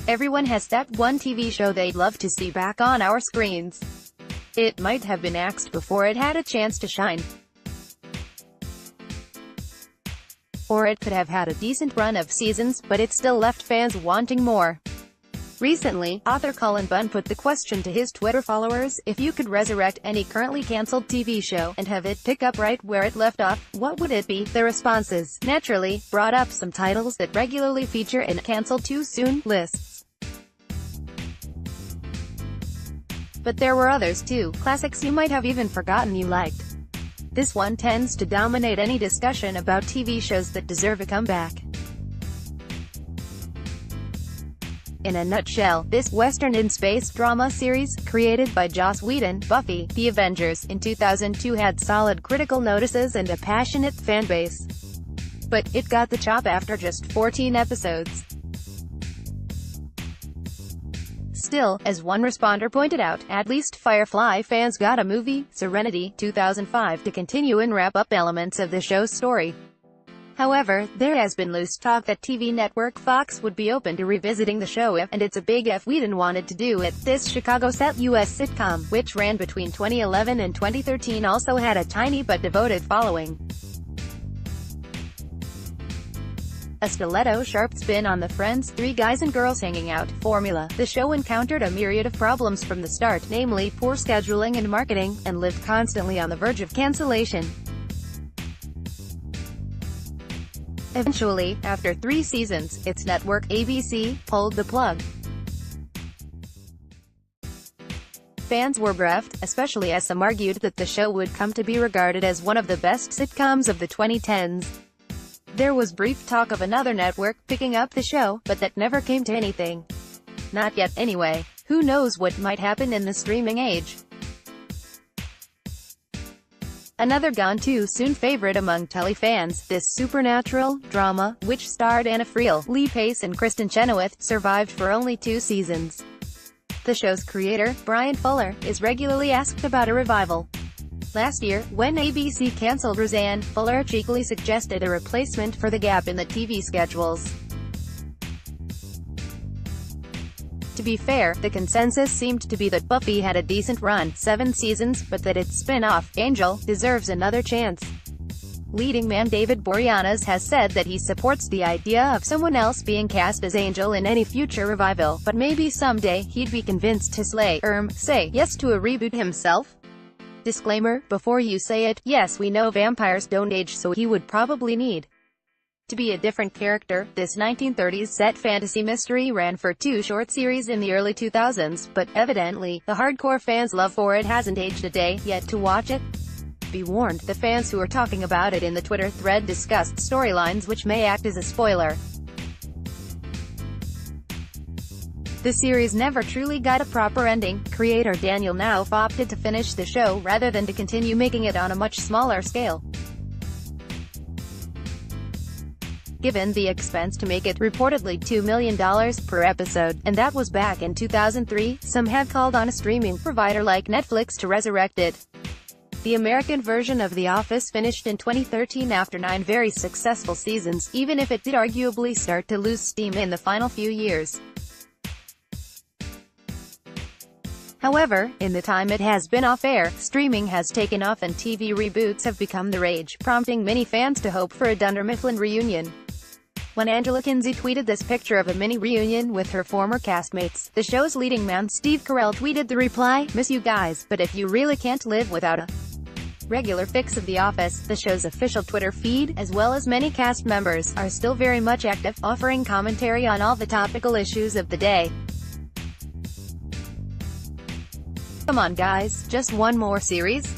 Everyone has that one TV show they'd love to see back on our screens. It might have been axed before it had a chance to shine. Or it could have had a decent run of seasons, but it still left fans wanting more. Recently, author Cullen Bunn put the question to his Twitter followers: if you could resurrect any currently cancelled TV show, and have it pick up right where it left off, what would it be? The responses, naturally, brought up some titles that regularly feature in cancelled too soon lists. But there were others too, classics you might have even forgotten you liked. This one tends to dominate any discussion about TV shows that deserve a comeback. In a nutshell, this Western-in-space drama series, created by Joss Whedon, Buffy, The Avengers, in 2002 had solid critical notices and a passionate fanbase. But it got the chop after just 14 episodes. Still, as one responder pointed out, at least Firefly fans got a movie, Serenity, 2005, to continue and wrap up elements of the show's story. However, there has been loose talk that TV network Fox would be open to revisiting the show if, and it's a big if, Whedon wanted to do it. This Chicago-set U.S. sitcom, which ran between 2011 and 2013, also had a tiny but devoted following. A stiletto-sharp spin on the Friends, three guys and girls hanging out formula, the show encountered a myriad of problems from the start, namely poor scheduling and marketing, and lived constantly on the verge of cancellation. Eventually, after 3 seasons, its network, ABC, pulled the plug. Fans were bereft, especially as some argued that the show would come to be regarded as one of the best sitcoms of the 2010s. There was brief talk of another network picking up the show, but that never came to anything. Not yet, anyway. Who knows what might happen in the streaming age? Another gone-too-soon favorite among telly fans, this supernatural drama, which starred Anna Friel, Lee Pace and Kristen Chenoweth, survived for only 2 seasons. The show's creator, Brian Fuller, is regularly asked about a revival. Last year, when ABC cancelled Roseanne, Fuller cheekily suggested a replacement for the gap in the TV schedules. To be fair, the consensus seemed to be that Buffy had a decent run, 7 seasons, but that its spin-off, Angel, deserves another chance. Leading man David Boreanaz has said that he supports the idea of someone else being cast as Angel in any future revival, but maybe someday he'd be convinced to say yes to a reboot himself. Disclaimer, before you say it, yes, we know vampires don't age, so he would probably need to be a different character. This 1930s set fantasy mystery ran for 2 short series in the early 2000s, but evidently, the hardcore fans' love for it hasn't aged a day yet to watch it. Be warned, the fans who are talking about it in the Twitter thread discussed storylines which may act as a spoiler. The series never truly got a proper ending. Creator Daniel Knauf opted to finish the show rather than to continue making it on a much smaller scale. Given the expense to make it, reportedly $2 million per episode, and that was back in 2003, some have called on a streaming provider like Netflix to resurrect it. The American version of The Office finished in 2013 after 9 very successful seasons, even if it did arguably start to lose steam in the final few years. However, in the time it has been off-air, streaming has taken off and TV reboots have become the rage, prompting many fans to hope for a Dunder Mifflin reunion. When Angela Kinsey tweeted this picture of a mini reunion with her former castmates, the show's leading man Steve Carell tweeted the reply, "Miss you guys, but if you really can't live without a regular fix of The Office." The show's official Twitter feed, as well as many cast members, are still very much active, offering commentary on all the topical issues of the day. Come on guys, just one more series?